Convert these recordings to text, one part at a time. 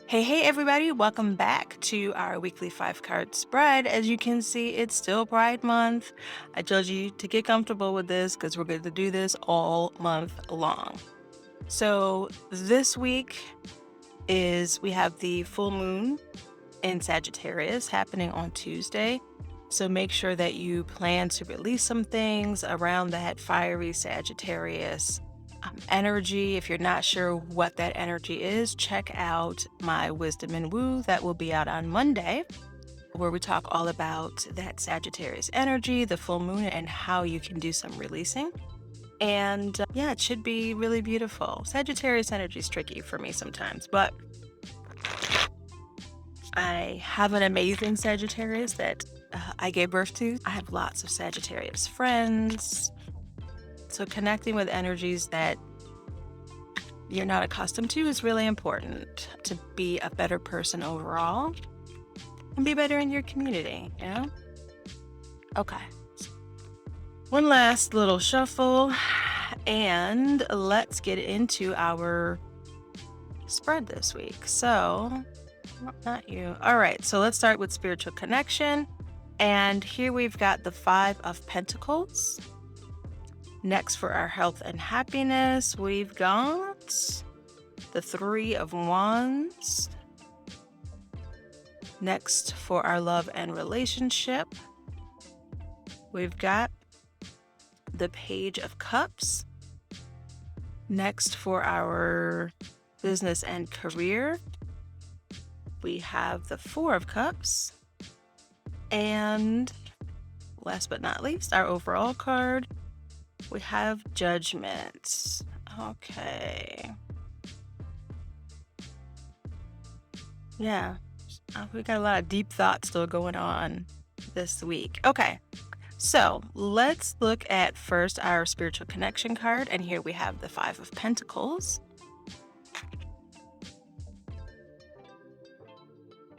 Hey, everybody, welcome back to our weekly 5 card spread. As you can see, it's still Pride Month. I told you to get comfortable with this because we're going to do this all month long. So, this week we have the full moon in Sagittarius happening on Tuesday. So, make sure that you plan to release some things around that fiery Sagittarius energy. If you're not sure what that energy is, check out my Wisdom and Woo that will be out on Monday, where we talk all about that Sagittarius energy, the full moon, and how you can do some releasing. And yeah, it should be really beautiful. Sagittarius energy is tricky for me sometimes, but I have an amazing Sagittarius that I gave birth to. I have lots of Sagittarius friends. So connecting with energies that you're not accustomed to is really important to be a better person overall and be better in your community, you know? Okay. One last little shuffle and let's get into our spread this week. So, not you. All right. So let's start with spiritual connection. And here we've got the 5 of Pentacles. Next, for our health and happiness, we've got the 3 of Wands. Next, for our love and relationship, we've got the Page of Cups. Next, for our business and career, we have the 4 of Cups. And last but not least, our overall card, we have Judgment. Okay. Yeah, we got a lot of deep thoughts still going on this week. Okay, so let's look at first our spiritual connection card. And here we have the 5 of Pentacles.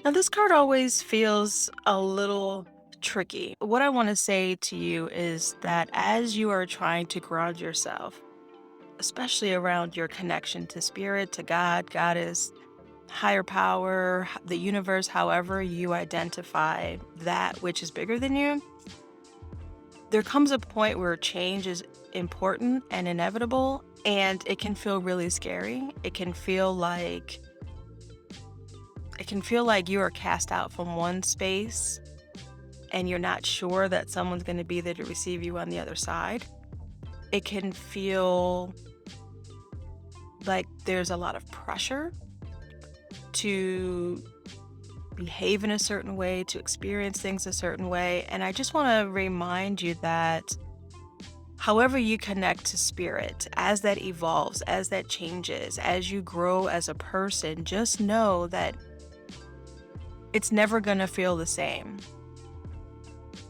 Now, this card always feels a little tricky. What I want to say to you is that as you are trying to ground yourself, especially around your connection to spirit, to God, Goddess, higher power, the universe, however you identify that which is bigger than you, there comes a point where change is important and inevitable, and it can feel really scary. It can feel like you are cast out from one space and you're not sure that someone's going to be there to receive you on the other side. It can feel like there's a lot of pressure to behave in a certain way, to experience things a certain way. And I just want to remind you that however you connect to spirit, as that evolves, as that changes, as you grow as a person, just know that it's never going to feel the same.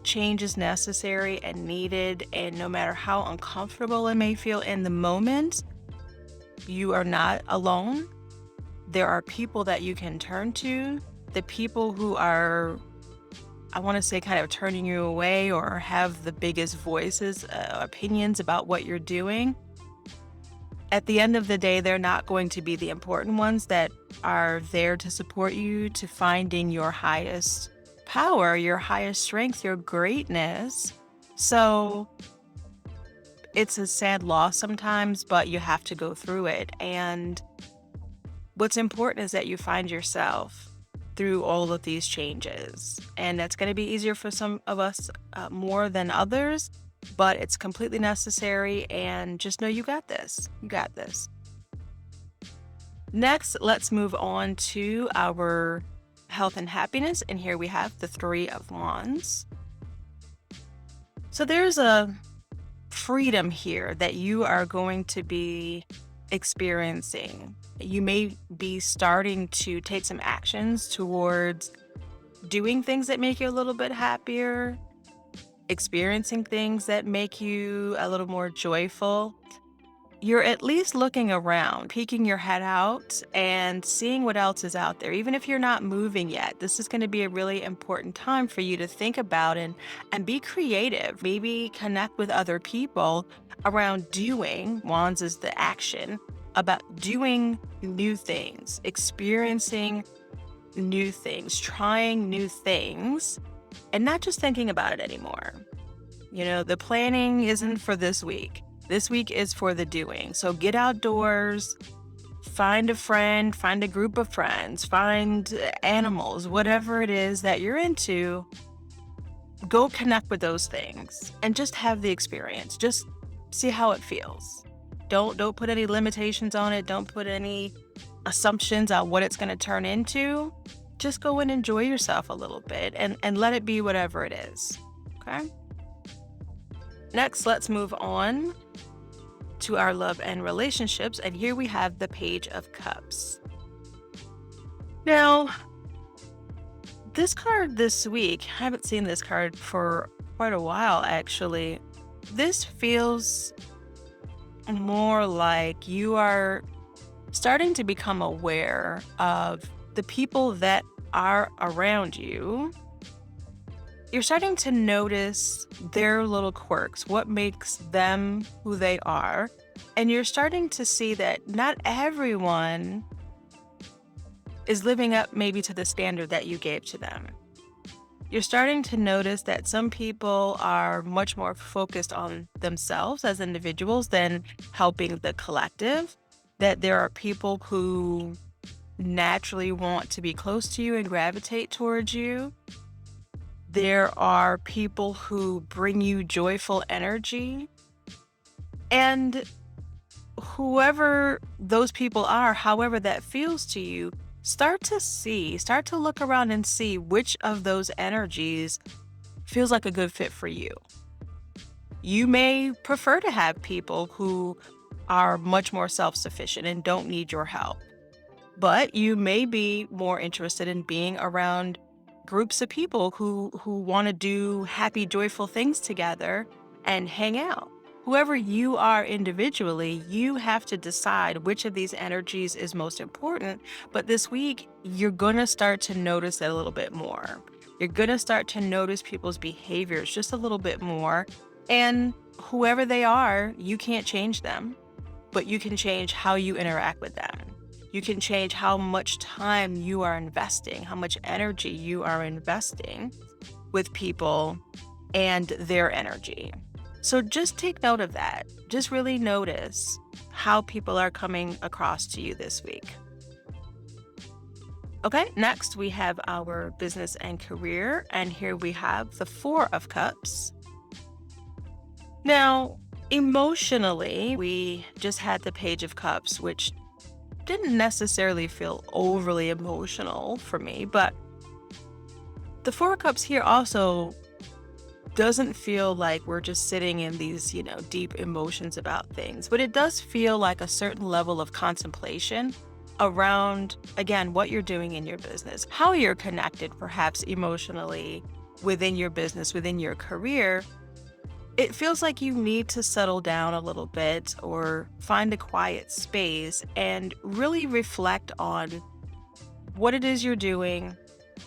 Change is necessary and needed, and no matter how uncomfortable it may feel in the moment, you are not alone. There are people that you can turn to. The people who are, I want to say, kind of turning you away or have the biggest voices, opinions about what you're doing. At the end of the day, they're not going to be the important ones that are there to support you to finding your highest power, your highest strength, your greatness. So it's a sad loss sometimes, but you have to go through it. And what's important is that you find yourself through all of these changes. And that's going to be easier for some of us more than others, but it's completely necessary. And just know you got this. You got this. Next, let's move on to our health and happiness. And here we have the 3 of Wands. So there's a freedom here that you are going to be experiencing. You may be starting to take some actions towards doing things that make you a little bit happier, experiencing things that make you a little more joyful. You're at least looking around, peeking your head out and seeing what else is out there. Even if you're not moving yet, this is going to be a really important time for you to think about and be creative. Maybe connect with other people around doing. Wands is the action about doing new things, experiencing new things, trying new things, and not just thinking about it anymore. The planning isn't for this week. This week is for the doing. So get outdoors, find a friend, find a group of friends, find animals, whatever it is that you're into. Go connect with those things and just have the experience. Just see how it feels. Don't put any limitations on it. Don't put any assumptions on what it's going to turn into. Just go and enjoy yourself a little bit and let it be whatever it is. Okay? Next, let's move on to our love and relationships. And here we have the Page of Cups. Now, this card this week, I haven't seen this card for quite a while actually. This feels more like you are starting to become aware of the people that are around you. You're starting to notice their little quirks, what makes them who they are. And you're starting to see that not everyone is living up maybe to the standard that you gave to them. You're starting to notice that some people are much more focused on themselves as individuals than helping the collective, that there are people who naturally want to be close to you and gravitate towards you. There are people who bring you joyful energy. And whoever those people are, however that feels to you, start to look around and see which of those energies feels like a good fit for you. You may prefer to have people who are much more self-sufficient and don't need your help. But you may be more interested in being around groups of people who want to do happy, joyful things together and hang out. Whoever you are individually, you have to decide which of these energies is most important. But this week, you're going to start to notice it a little bit more. You're going to start to notice people's behaviors just a little bit more. And whoever they are, you can't change them, but you can change how you interact with them. You can change how much time you are investing, how much energy you are investing with people and their energy. So just take note of that. Just really notice how people are coming across to you this week. Okay, next we have our business and career, and here we have the Four of Cups. Now, emotionally, we just had the Page of Cups, which didn't necessarily feel overly emotional for me, but the Four of Cups here also doesn't feel like we're just sitting in these, deep emotions about things, but it does feel like a certain level of contemplation around, again, what you're doing in your business, how you're connected perhaps emotionally within your business, within your career. It feels like you need to settle down a little bit or find a quiet space and really reflect on what it is you're doing,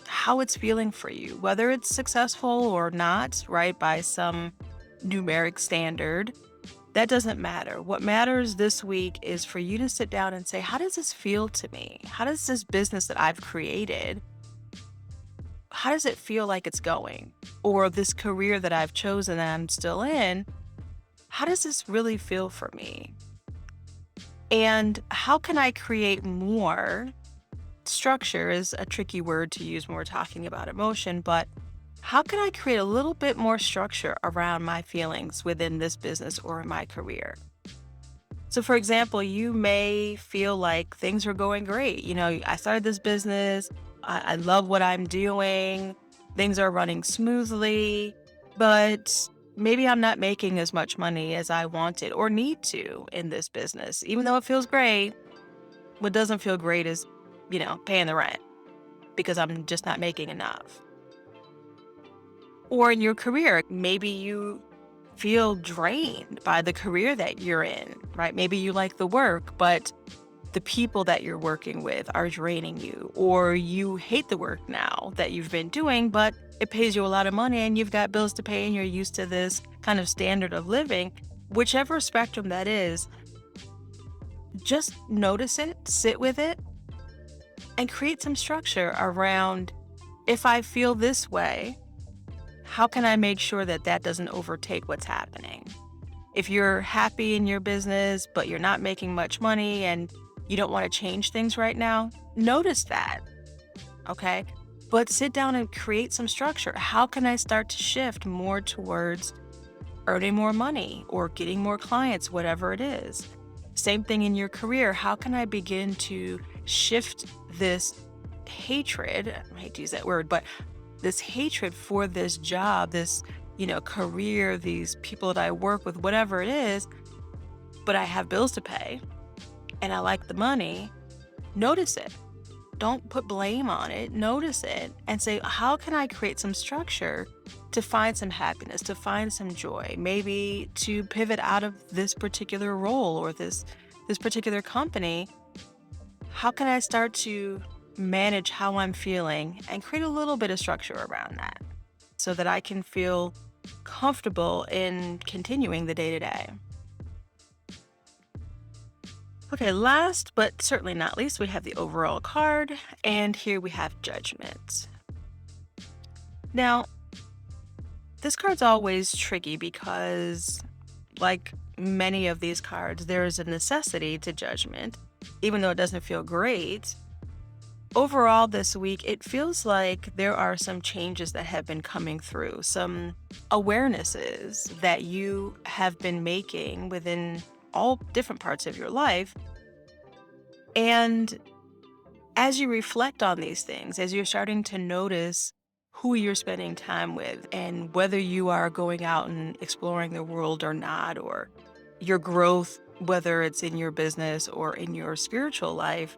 how it's feeling for you, whether it's successful or not, right, by some numeric standard. That doesn't matter. What matters this week is for you to sit down and say, how does this feel to me? How does this business that I've created, how does it feel like it's going? Or this career that I've chosen that I'm still in, how does this really feel for me? And how can I create more? Structure is a tricky word to use when we're talking about emotion, but how can I create a little bit more structure around my feelings within this business or in my career? So for example, you may feel like things are going great. I started this business. I love what I'm doing. Things are running smoothly, but maybe I'm not making as much money as I wanted or need to in this business. Even though it feels great, what doesn't feel great is, paying the rent because I'm just not making enough. Or in your career, maybe you feel drained by the career that you're in, right? Maybe you like the work, but the people that you're working with are draining you, or you hate the work now that you've been doing, but it pays you a lot of money and you've got bills to pay and you're used to this kind of standard of living. Whichever spectrum that is, Just notice it, sit with it, and create some structure around if I feel this way, how can I make sure that that doesn't overtake what's happening? If you're happy in your business, but you're not making much money and you don't want to change things right now, notice that. Okay. But sit down and create some structure. How can I start to shift more towards earning more money or getting more clients, whatever it is? Same thing in your career. How can I begin to shift this hatred? I hate to use that word, but this hatred for this job, this, career, these people that I work with, whatever it is, but I have bills to pay and I like the money. Notice it. Don't put blame on it. Notice it and say, how can I create some structure to find some happiness, to find some joy, maybe to pivot out of this particular role or this particular company? How can I start to manage how I'm feeling and create a little bit of structure around that so that I can feel comfortable in continuing the day to day? Okay, last but certainly not least, we have the overall card, and here we have judgment. Now, this card's always tricky because, like many of these cards, there is a necessity to judgment, even though it doesn't feel great. Overall, this week, it feels like there are some changes that have been coming through, some awarenesses that you have been making within all different parts of your life. And as you reflect on these things, as you're starting to notice who you're spending time with and whether you are going out and exploring the world or not, or your growth, whether it's in your business or in your spiritual life,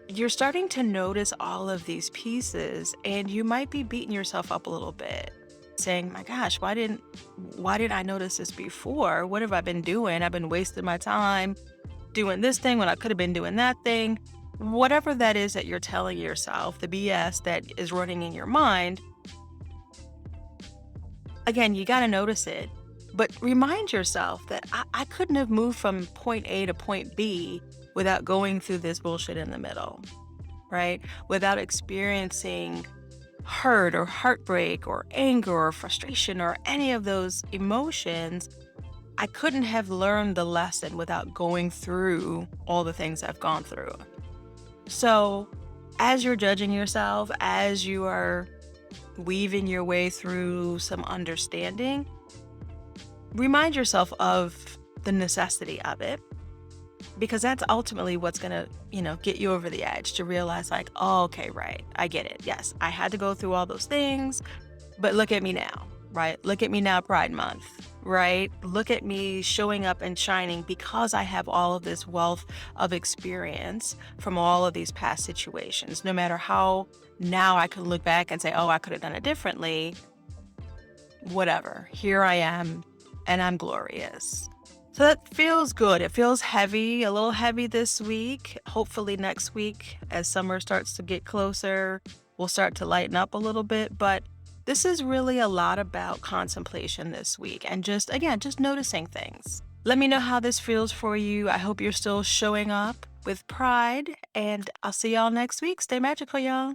you're starting to notice all of these pieces and you might be beating yourself up a little bit saying, my gosh, why didn't I notice this before? What have I been doing? I've been wasting my time doing this thing when I could have been doing that thing. Whatever that is that you're telling yourself, the BS that is running in your mind, again, you got to notice it, but remind yourself that I couldn't have moved from point A to point B without going through this bullshit in the middle, right? Without experiencing hurt or heartbreak or anger or frustration or any of those emotions. I couldn't have learned the lesson without going through all the things I've gone through. So, as you're judging yourself, as you are weaving your way through some understanding, remind yourself of the necessity of it because that's ultimately what's going to, get you over the edge to realize like, oh, okay, right. I get it. Yes, I had to go through all those things, but look at me now, right? Look at me now, Pride Month, right? Look at me showing up and shining because I have all of this wealth of experience from all of these past situations. No matter how now I can look back and say, oh, I could have done it differently, whatever. Here I am and I'm glorious. So that feels good. It feels heavy, a little heavy this week. Hopefully next week, as summer starts to get closer, we'll start to lighten up a little bit. But this is really a lot about contemplation this week and just noticing things. Let me know how this feels for you. I hope you're still showing up with pride, and I'll see y'all next week. Stay magical, y'all.